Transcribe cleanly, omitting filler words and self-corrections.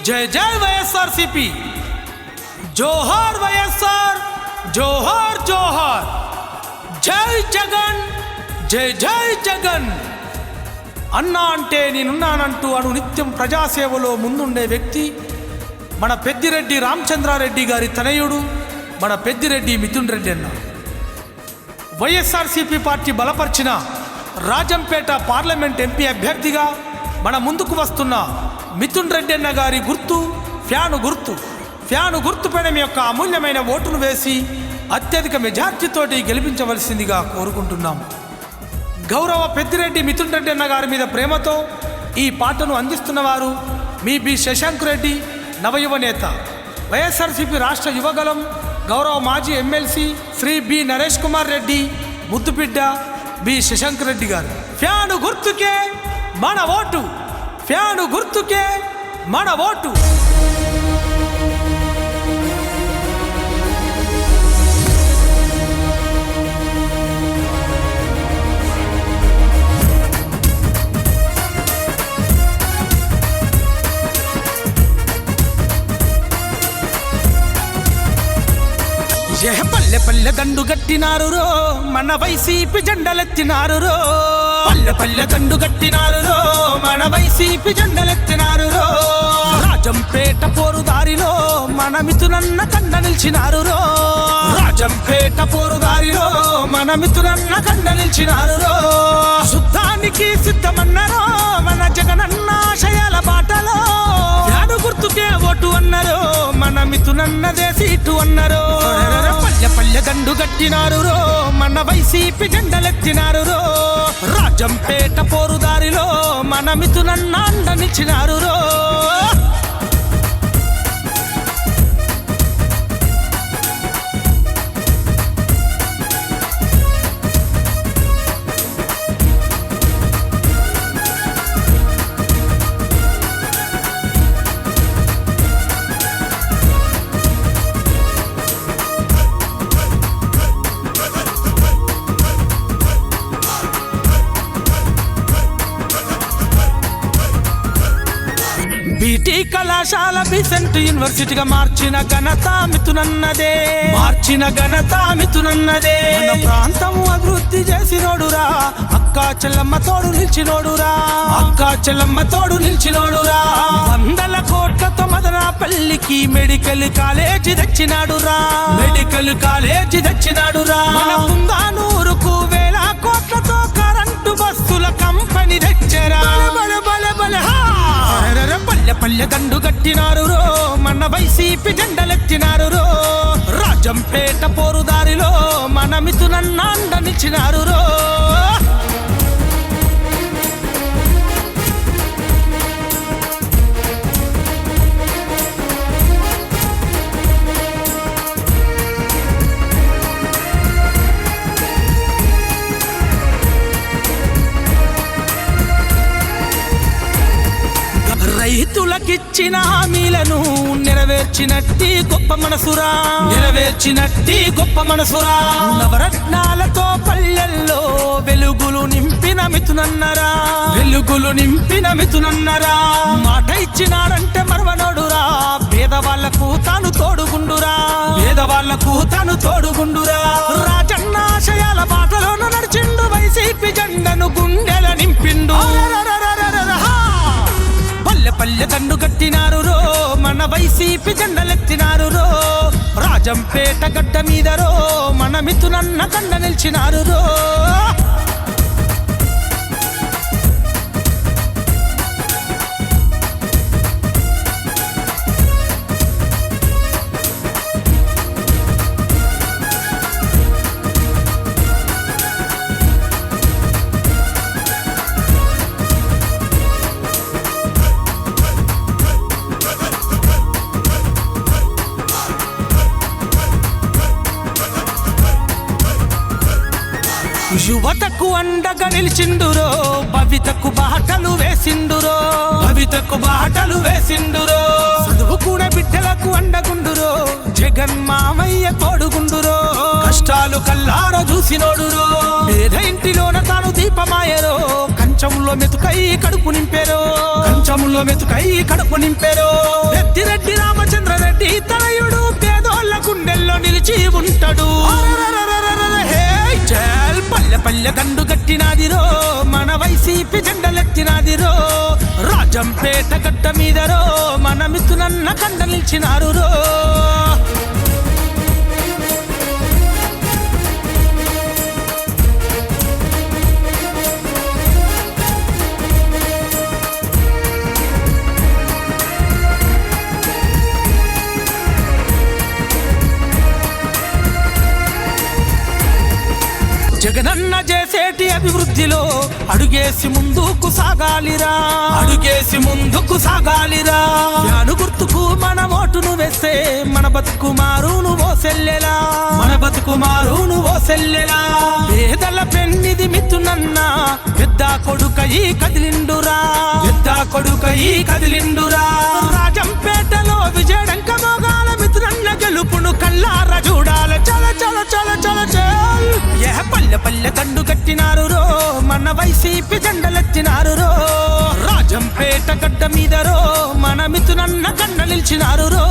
जय जय వైఎస్ఆర్సీపీ జోహార్ వైఎస్ఆర్ జోహార్ జోహార్ జై జగన్ జై జై జగన్ అన్నా అంటే నేనున్నానంటూ అను నిత్యం ప్రజాసేవలో ముందుండే వ్యక్తి మన పెద్దిరెడ్డి రామచంద్రారెడ్డి గారి తనయుడు మన పెద్దిరెడ్డి మిథున్ రెడ్డి అన్న. వైఎస్ఆర్సీపీ పార్టీ బలపరిచిన రాజంపేట పార్లమెంట్ ఎంపీ అభ్యర్థిగా మన ముందుకు వస్తున్న మిథున్ రెడ్డి అన్న గారి గుర్తు ఫ్యాను గుర్తుపైన మీ యొక్క అమూల్యమైన ఓటును వేసి అత్యధిక మెజార్టీతోటి గెలిపించవలసిందిగా కోరుకుంటున్నాం. గౌరవ పెద్దిరెడ్డి మిథున్ రెడ్డి అన్న గారి మీద ప్రేమతో ఈ పాటను అందిస్తున్న వారు మీ బి శశాంక్ రెడ్డి, నవయువ నేత, వైఎస్ఆర్సీపీ రాష్ట్ర యువగలం, గౌరవ మాజీ ఎమ్మెల్సీ శ్రీ బి నరేష్ కుమార్ రెడ్డి, ముద్దుబిడ్డ బి శశాంక్ రెడ్డి గారు. ఫ్యాను గుర్తుకే మన ఓటు, ఫ్యాను గుర్తుకే మన ఓటు. పల్లె పల్లె దండు గట్టినారు రో, మన వైసీపీ జెండలెత్తినారు రో. పల్లె పల్లె దండు గట్టినారు రో, మన వైసీపీ జెండలెత్తినారు రో. రాజంపేట పోరుదారిలో మన మిథునన్న కండ నిలిచినారు రో. రాజంపేట పోరుదారిలో మన మిథునన్న కండ నిలిచినారు రో. శుద్ధానికి సిద్ధమన్నారో మన జగనన్న ఆశయాల బాటలో. ఫ్యాను గుర్తుకే ఓటు అన్నారు, మన మిథునన్నదే సీటు అన్నారు. పల్లె పల్లె దండు గట్టినారు రో, మన వైసీపీ జెండలెత్తినారు రో. రాజంపేట పోరుదారిలో మన మిథునన్న అండ నిలిచినారు రో. బీటీ కళాశాల బిసెంట్ యూనివర్సిటీగా మార్చిన ఘనత మిథునన్నదే, మార్చిన ఘనత మిథునన్నదే. మన ప్రాంతం అభివృద్ధి చేసినోడురా, అక్కా చెల్లమ్మ తోడు నిలిచినోడురా, అక్కా చెల్లమ్మ తోడు నిలిచినోడురా. 100 కోట్లతో మదనపల్లికి మెడికల్ కాలేజీ తెచ్చినాడురా, మెడికల్ కాలేజీ తెచ్చినాడురా. మన పుంగానూరుకు 1000 కోట్లతో కరెంటు బస్సుల కంపెనీ తెచ్చరా. పల్లె పల్లె దండు గట్టినారు రో, మన వైసీపీ జెండలెత్తినారు రో. రాజంపేట పోరుదారిలో మన మిథునన్న అండ నిలిచినారు రో. రైతులకిచ్చిన హామీలను నెరవేర్చినట్టి గొప్ప మనసురా, నెరవేర్చినట్టి గొప్ప మనసురా. నవరత్నాలతో పల్లెల్లో వెలుగులు నింపిన మిథునన్నరా, వెలుగులు నింపిన మిథునన్నరా. మాట ఇచ్చినాడంటే మరవనోడురా, పేదవాళ్లకు తాను తోడుగుండురా, పేదవాళ్లకు తాను తోడుగుండురా. రాజన్న ఆశయాల బాటలోను నడిచిండు, వైసీపీ జెండను గుండెల నింపిండు. పల్లె దండు గట్టినారు రో, మన వైసీపీ జెండలెత్తినారు రో. రాజంపేట గడ్డ మీద రో, మన మిథునన్న కండ నిలిచినారు రో. యువతకు అండగా నిలిచిండురో, భవితకు బాటలు వేసిండురో, భవితకు బాటలు వేసిండురో. చదువుకునే బిడ్డలకు అండగుండురో, జగన్ మామయ్య తోడుగుండురో. కష్టాలు కల్లార చూసినోడురో, పేద ఇంటిలోన తాను దీపమాయరో. కంచంలో మెతుకై కడుపు నింపారో, కంచంలో మెతుకై కడుపు నింపారో. ఉంటాడు. పల్లె పల్లె దండు గట్టినాదిరో మన వైసీపీ జెండలెత్తినాదిరో. రాజంపేట గడ్డ మీదరో మన మిత్రునన్న కండ నిలిచినారు రో. జగనన్న చేసేటి అభివృద్ధిలో అడుగేసి ముందుకు సాగాలిరా, అడుగేసి ముందుకు సాగాలిరా. యాను గుర్తుకు మన ఓటును వేస్తే మన బతుకు మారును ఓ సెల్లెలా, మన బతుకు మారును ఓ సెల్లెలా. పేదల పెన్నిది మిత్రునన్న పెద్ద కొడుకయి కదిలిండురా, పెద్ద కొడుకయి కదిలిండురా. రాజంపేటలో విజయడంక మోగాల మిత్రునన్న గెలుపును కల్లార చూడాల. చల చల చల చల చల్. పల్లె పల్లె దండు కట్టినారు రో మన వైసీపీ జెండలెత్తినారు రో. రాజంపేట గడ్డ మీదరో మన మిత్రునన్న కండ నిలిచినారు రో.